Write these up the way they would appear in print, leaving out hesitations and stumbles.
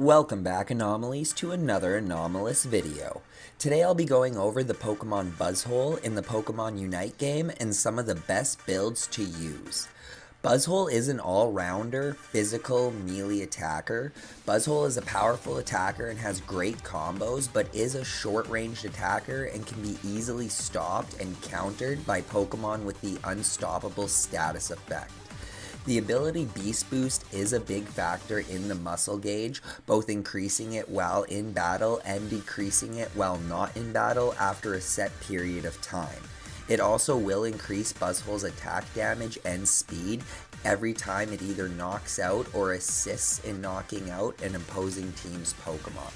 Welcome back, Anomalies, to another anomalous video. Today I'll be going over the Pokemon Buzzwole in the Pokemon Unite game and some of the best builds to use. Buzzwole is an all-rounder, physical, melee attacker. Buzzwole is a powerful attacker and has great combos, but is a short-ranged attacker and can be easily stopped and countered by Pokemon with the Unstoppable status effect. The ability Beast Boost is a big factor in the muscle gauge, both increasing it while in battle and decreasing it while not in battle after a set period of time. It also will increase Buzzwole's attack damage and speed every time it either knocks out or assists in knocking out an opposing team's Pokemon.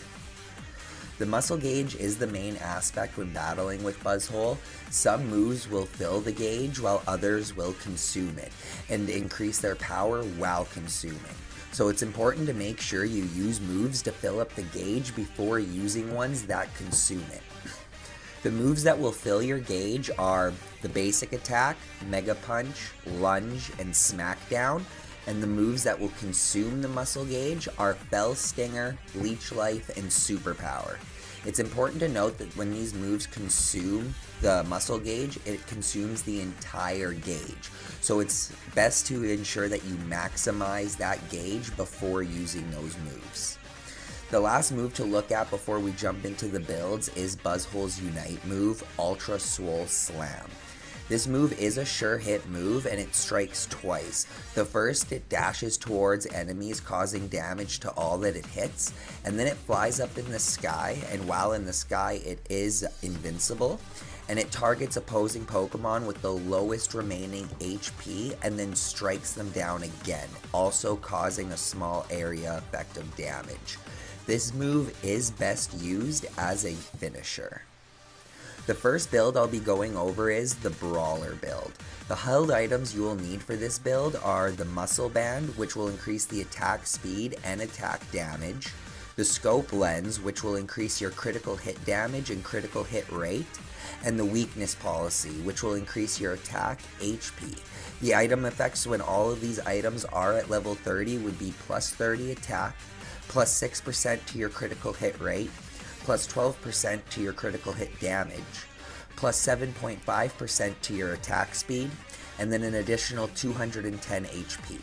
The muscle gauge is the main aspect when battling with Buzzwole. Some moves will fill the gauge while others will consume it and increase their power while consuming. So it's important to make sure you use moves to fill up the gauge before using ones that consume it. The moves that will fill your gauge are the basic attack, Mega Punch, Lunge, and Smackdown. And the moves that will consume the muscle gauge are Fell Stinger, Leech Life, and Superpower. It's important to note that when these moves consume the muscle gauge, it consumes the entire gauge. So it's best to ensure that you maximize that gauge before using those moves. The last move to look at before we jump into the builds is Buzzwole's Unite move, Ultra Swole Slam. This move is a sure hit move and it strikes twice. The first, it dashes towards enemies causing damage to all that it hits, and then it flies up in the sky, and while in the sky it is invincible, and it targets opposing Pokemon with the lowest remaining HP and then strikes them down again, also causing a small area effect of damage. This move is best used as a finisher. The first build I'll be going over is the Brawler build. The held items you will need for this build are the Muscle Band, which will increase the attack speed and attack damage, the Scope Lens, which will increase your critical hit damage and critical hit rate, and the Weakness Policy, which will increase your attack HP. The item effects when all of these items are at level 30 would be plus 30 attack, plus 6% to your critical hit rate, plus 12% to your critical hit damage, plus 7.5% to your attack speed, and then an additional 210 HP.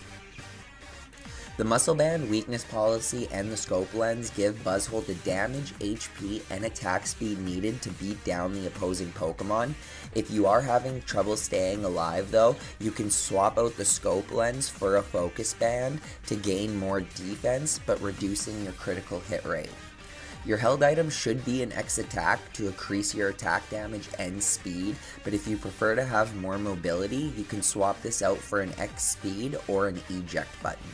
The Muscle Band, Weakness Policy, and the Scope Lens give Buzzwole the damage, HP, and attack speed needed to beat down the opposing Pokemon. If you are having trouble staying alive though, you can swap out the Scope Lens for a Focus Band to gain more defense, but reducing your critical hit rate. Your held item should be an X attack to increase your attack damage and speed, but if you prefer to have more mobility, you can swap this out for an X speed or an eject button.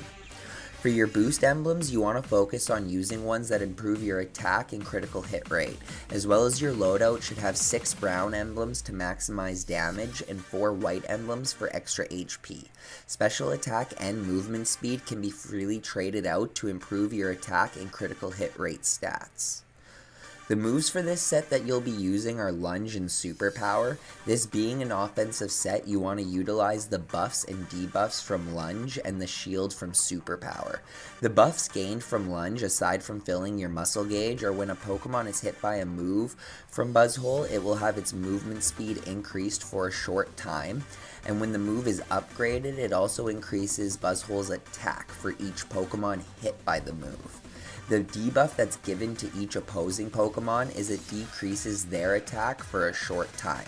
For your boost emblems, you want to focus on using ones that improve your attack and critical hit rate, as well as your loadout should have 6 brown emblems to maximize damage and 4 white emblems for extra HP. Special attack and movement speed can be freely traded out to improve your attack and critical hit rate stats. The moves for this set that you'll be using are Lunge and Superpower. This being an offensive set, you want to utilize the buffs and debuffs from Lunge and the shield from Superpower. The buffs gained from Lunge, aside from filling your muscle gauge, are when a Pokemon is hit by a move from Buzzwole, it will have its movement speed increased for a short time. And when the move is upgraded, it also increases Buzzwole's attack for each Pokemon hit by the move. The debuff that's given to each opposing Pokemon is it decreases their attack for a short time.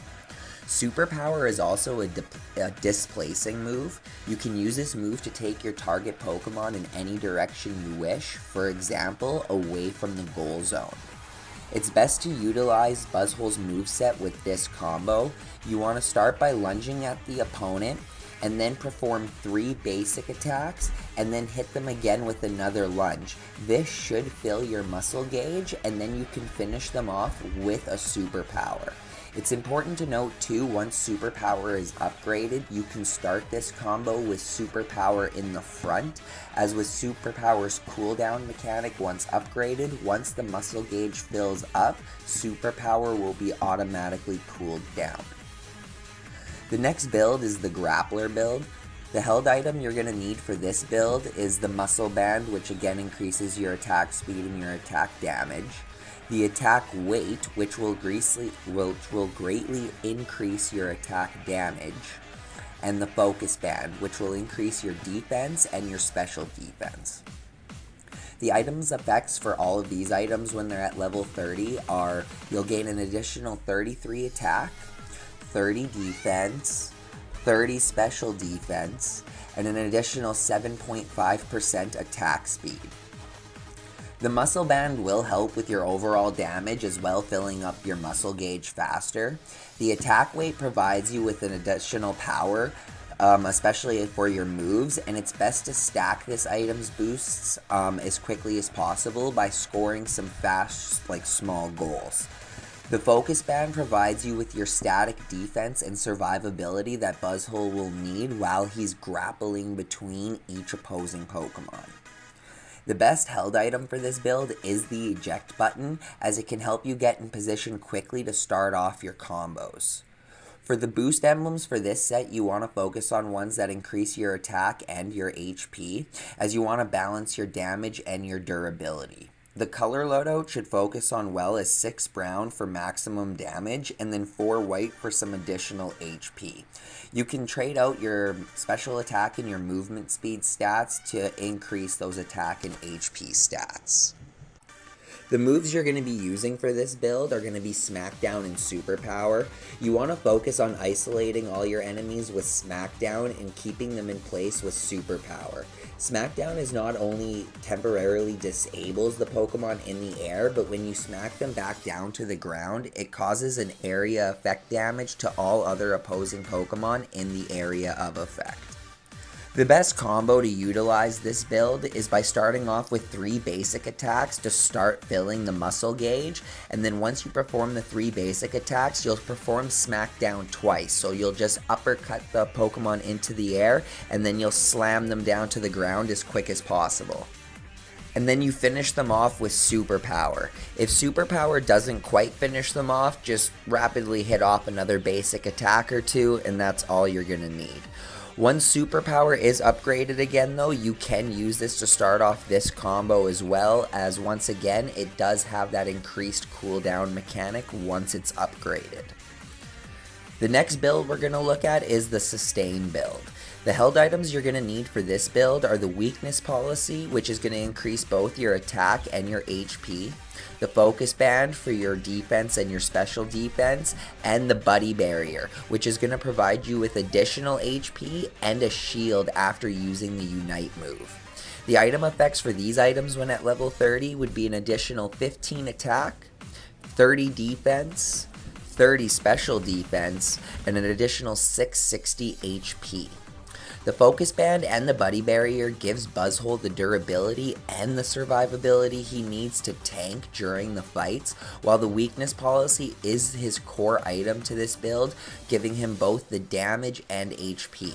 Superpower is also a displacing move. You can use this move to take your target Pokemon in any direction you wish, for example, away from the goal zone. It's best to utilize Buzzwole's moveset with this combo. You want to start by lunging at the opponent, and then perform 3 basic attacks, and then hit them again with another lunge. This should fill your muscle gauge, and then you can finish them off with a Superpower. It's important to note too, once Superpower is upgraded, you can start this combo with Superpower in the front, as with Superpower's cooldown mechanic once upgraded, once the muscle gauge fills up, Superpower will be automatically cooled down. The next build is the Grappler build. The held item you're going to need for this build is the Muscle Band, which again increases your attack speed and your attack damage. The attack weight, which will greatly increase your attack damage. And the Focus Band, which will increase your defense and your special defense. The items effects for all of these items when they're at level 30 are you'll gain an additional 33 attack, 30 defense, 30 special defense, and an additional 7.5% attack speed. The Muscle Band will help with your overall damage as well, filling up your muscle gauge faster. The attack weight provides you with an additional power, especially for your moves, and it's best to stack this item's boosts as quickly as possible by scoring some fast, small goals. The Focus Band provides you with your static defense and survivability that Buzzwole will need while he's grappling between each opposing Pokemon. The best held item for this build is the eject button, as it can help you get in position quickly to start off your combos. For the boost emblems for this set, you want to focus on ones that increase your attack and your HP, as you want to balance your damage and your durability. The color loadout should focus on well as 6 brown for maximum damage and then 4 white for some additional HP. You can trade out your special attack and your movement speed stats to increase those attack and HP stats. The moves you're going to be using for this build are going to be Smackdown and Superpower. You want to focus on isolating all your enemies with Smackdown and keeping them in place with Superpower. Smackdown is not only temporarily disables the Pokemon in the air, but when you smack them back down to the ground, it causes an area effect damage to all other opposing Pokemon in the area of effect. The best combo to utilize this build is by starting off with 3 basic attacks to start filling the muscle gauge, and then once you perform the 3 basic attacks, you'll perform Smackdown twice. So you'll just uppercut the Pokemon into the air, and then you'll slam them down to the ground as quick as possible. And then you finish them off with Superpower. If Superpower doesn't quite finish them off, just rapidly hit off another basic attack or 2, and that's all you're going to need. Once Superpower is upgraded again though, you can use this to start off this combo as well, as once again, it does have that increased cooldown mechanic once it's upgraded. The next build we're going to look at is the Sustain build. The held items you're going to need for this build are the Weakness Policy, which is going to increase both your attack and your HP, the Focus Band for your defense and your special defense, and the Buddy Barrier, which is going to provide you with additional HP and a shield after using the Unite move. The item effects for these items when at level 30 would be an additional 15 attack, 30 defense, 30 special defense, and an additional 660 HP. The Focus Band and the Buddy Barrier gives Buzzwole the durability and the survivability he needs to tank during the fights, while the Weakness Policy is his core item to this build, giving him both the damage and HP.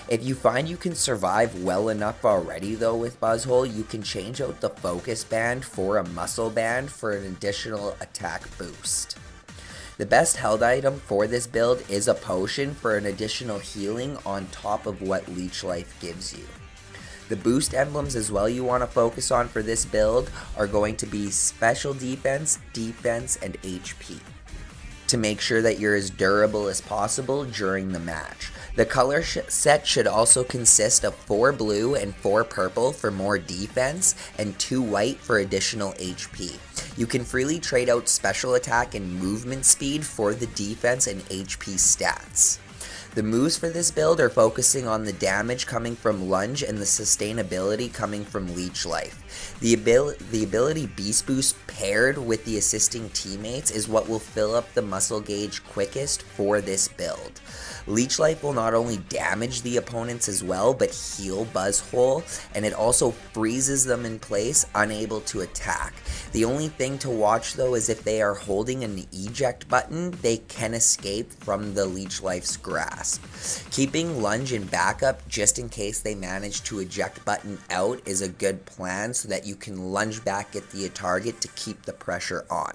If you find you can survive well enough already though with Buzzwole, you can change out the Focus Band for a Muscle Band for an additional attack boost. The best held item for this build is a potion for an additional healing on top of what Leech Life gives you. The boost emblems as well you want to focus on for this build are going to be special defense, defense, and HP, to make sure that you're as durable as possible during the match. The color set should also consist of 4 blue and 4 purple for more defense, and 2 white for additional HP. You can freely trade out special attack and movement speed for the defense and HP stats. The moves for this build are focusing on the damage coming from Lunge and the sustainability coming from Leech Life. The ability Beast Boost paired with the assisting teammates is what will fill up the muscle gauge quickest for this build. Leech Life will not only damage the opponents as well, but heal Buzzwole, and it also freezes them in place, unable to attack. The only thing to watch though is if they are holding an eject button, they can escape from the Leech Life's grasp. Keeping Lunge in backup just in case they manage to eject button out is a good plan so that you can lunge back at the target to keep the pressure on.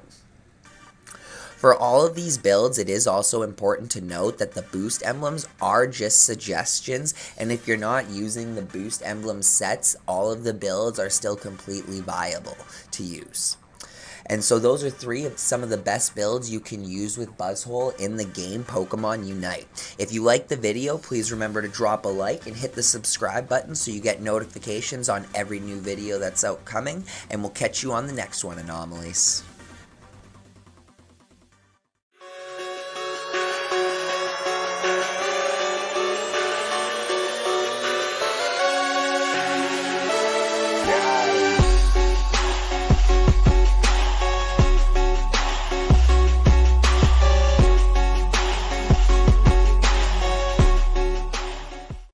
For all of these builds, it is also important to note that the boost emblems are just suggestions, and if you're not using the boost emblem sets, all of the builds are still completely viable to use. And so those are three of some of the best builds you can use with Buzzwole in the game Pokemon Unite. If you liked the video, please remember to drop a like and hit the subscribe button so you get notifications on every new video that's outcoming, and we'll catch you on the next one, Anomalies.